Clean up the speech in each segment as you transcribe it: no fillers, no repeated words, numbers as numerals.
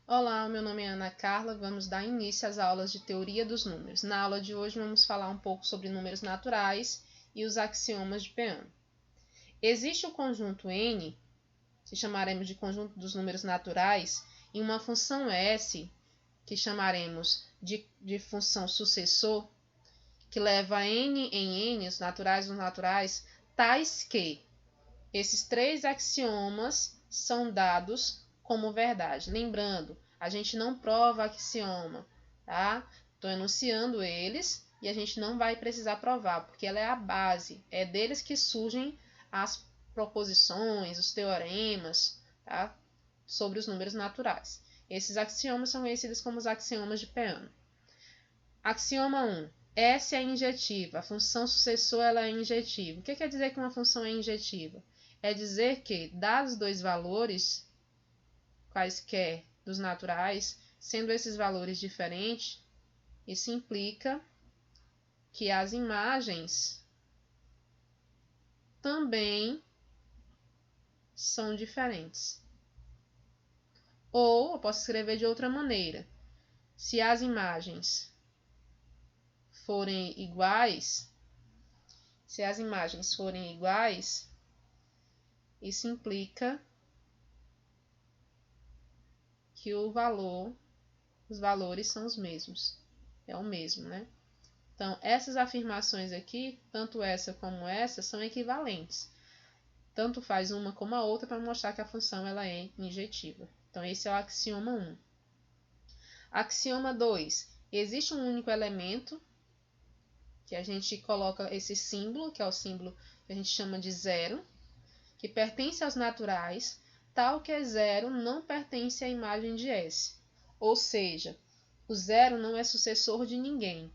Olá, meu nome é Ana Carla, vamos dar início às aulas de teoria dos números. Na aula de hoje vamos falar um pouco sobre números naturais e os axiomas de Peano. Existe o conjunto N, que chamaremos de conjunto dos números naturais, e uma função S, que chamaremos de função sucessor, que leva N em N, os naturais, tais que esses três axiomas são dados como verdade. Lembrando, a gente não prova axioma, tá? Estou enunciando eles e a gente não vai precisar provar, porque ela é a base, é deles que surgem as proposições, os teoremas, tá? Sobre os números naturais. Esses axiomas são conhecidos como os axiomas de Peano. Axioma 1. S é injetiva, a função sucessor ela é injetiva. O que quer dizer que uma função é injetiva? É dizer que, dados dois valores, quaisquer dos naturais, sendo esses valores diferentes, isso implica que as imagens também são diferentes. Ou, eu posso escrever de outra maneira. Se as imagens forem iguais, isso implica que os valores são os mesmos. É o mesmo, né? Então, essas afirmações aqui, tanto essa como essa, são equivalentes. Tanto faz uma como a outra para mostrar que a função ela é injetiva. Então, esse é o axioma 1. Axioma 2. Existe um único elemento, que a gente coloca esse símbolo, que é o símbolo que a gente chama de zero, que pertence aos naturais, tal que zero não pertence à imagem de S. Ou seja, o zero não é sucessor de ninguém.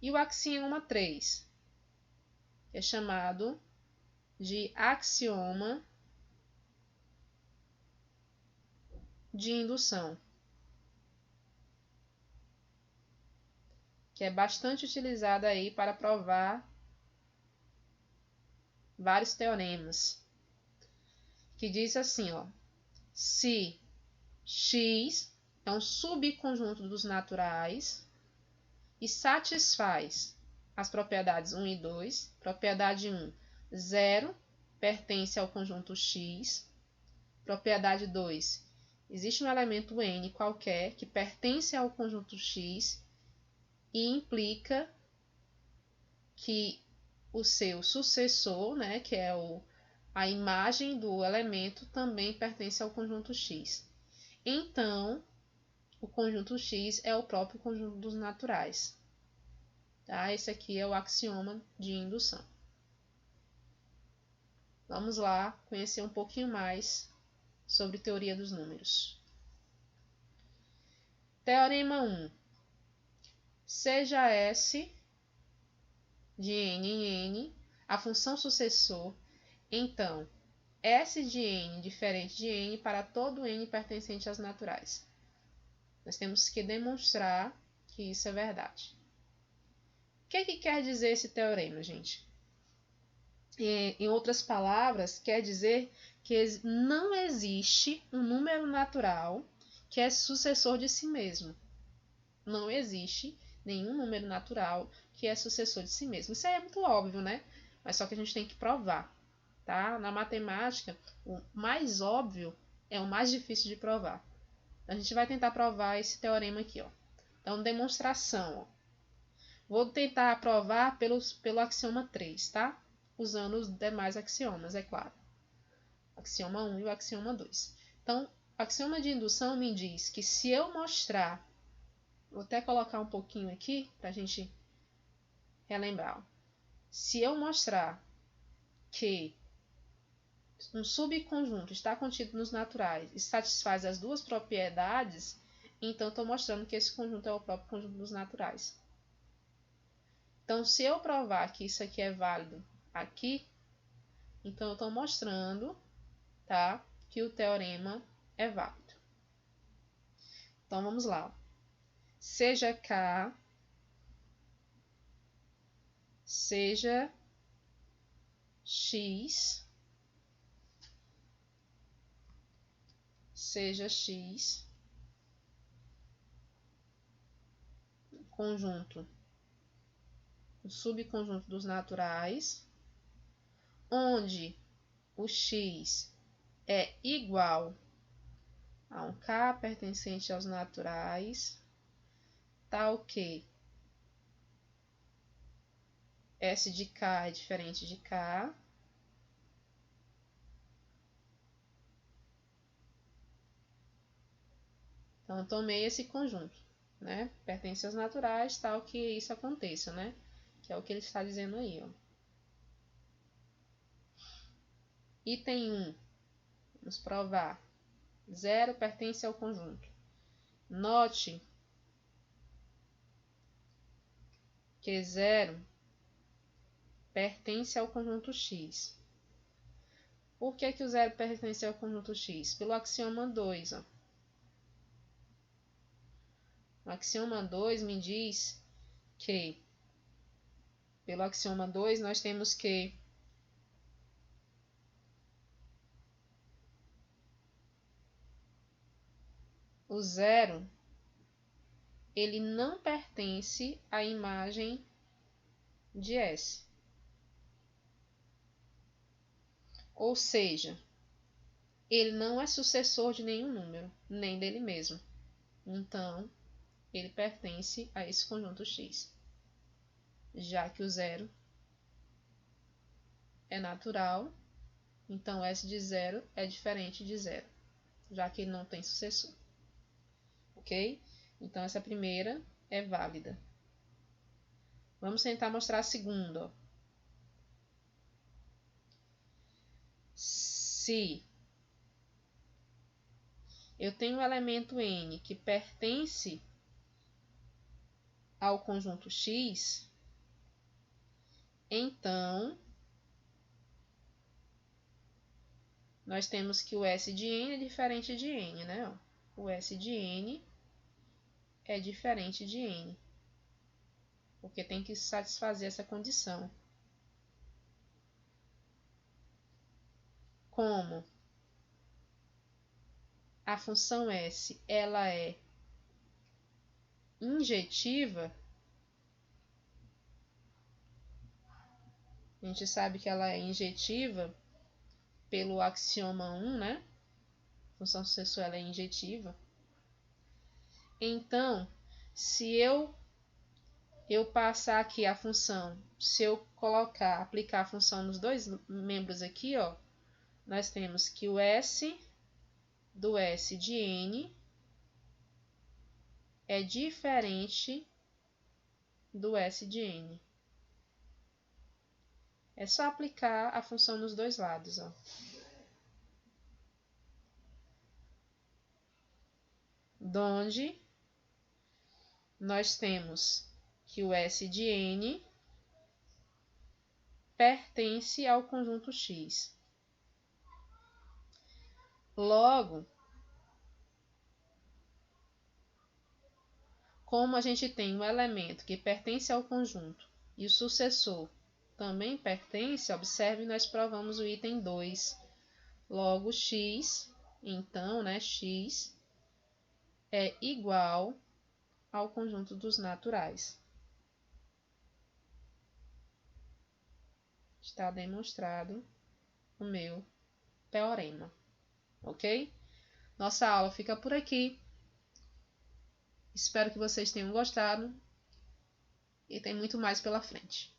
E o axioma 3, que é chamado de axioma de indução, que é bastante utilizado aí para provar vários teoremas, que diz assim, ó, se X é um subconjunto dos naturais e satisfaz as propriedades 1 e 2, propriedade 1, 0 pertence ao conjunto X, propriedade 2, existe um elemento N qualquer que pertence ao conjunto X e implica que o seu sucessor, né, que é a imagem do elemento, também pertence ao conjunto X. Então, o conjunto X é o próprio conjunto dos naturais. Tá? Esse aqui é o axioma de indução. Vamos lá conhecer um pouquinho mais sobre teoria dos números. Teorema 1. Seja S de n em n a função sucessor, então S de n diferente de n para todo n pertencente às naturais. Nós temos que demonstrar que isso é verdade. O que quer dizer esse teorema, gente? Em outras palavras, quer dizer que não existe um número natural que é sucessor de si mesmo. Não existe nenhum número natural que é sucessor de si mesmo. Isso aí é muito óbvio, né? Mas só que a gente tem que provar, tá? Na matemática, o mais óbvio é o mais difícil de provar. A gente vai tentar provar esse teorema aqui, ó. Então, demonstração, ó. Vou tentar provar pelo axioma 3, tá? Usando os demais axiomas, é claro. Axioma 1 e o axioma 2. Então, o axioma de indução me diz que se eu mostrar, vou até colocar um pouquinho aqui para a gente relembrar. Se eu mostrar que um subconjunto está contido nos naturais e satisfaz as duas propriedades, então estou mostrando que esse conjunto é o próprio conjunto dos naturais. Então, se eu provar que isso aqui é válido aqui, então eu estou mostrando, tá, que o teorema é válido. Então, vamos lá. Seja K, seja X, seja X, conjunto, o subconjunto dos naturais, onde o X é igual a um K pertencente aos naturais, tal que S de K é diferente de K, então eu tomei esse conjunto, né? Pertence aos naturais, tal que isso aconteça, né? Que é o que ele está dizendo aí, ó. Item 1, vamos provar. 0 pertence ao conjunto. Note que 0 pertence ao conjunto X. Por que o 0 pertence ao conjunto X? Pelo axioma 2. Ó. O axioma 2 me diz que, pelo axioma 2, nós temos que o 0 ele não pertence à imagem de S. Ou seja, ele não é sucessor de nenhum número, nem dele mesmo. Então, ele pertence a esse conjunto X, já que o 0 é natural, então S de 0 é diferente de 0, já que ele não tem sucessor. Ok? Então, essa primeira é válida. Vamos tentar mostrar a segunda. Ó. Se eu tenho um elemento N que pertence ao conjunto X, então nós temos que o S de N é diferente de N, né? O S de N é diferente de N, porque tem que satisfazer essa condição. Como a função S ela é injetiva, a gente sabe que ela é injetiva pelo axioma 1, né? A função sucessor ela é injetiva. Então, se eu passar aqui a função, se eu aplicar a função nos dois membros aqui, ó, nós temos que o S do S de N é diferente do S de N. É só aplicar a função nos dois lados, ó. Donde nós temos que o S de N pertence ao conjunto X. Logo, como a gente tem um elemento que pertence ao conjunto e o sucessor também pertence, observe, nós provamos o item 2. Logo, X, então, né, X é igual ao conjunto dos naturais. Está demonstrado o meu teorema, ok? Nossa aula fica por aqui. Espero que vocês tenham gostado e tem muito mais pela frente.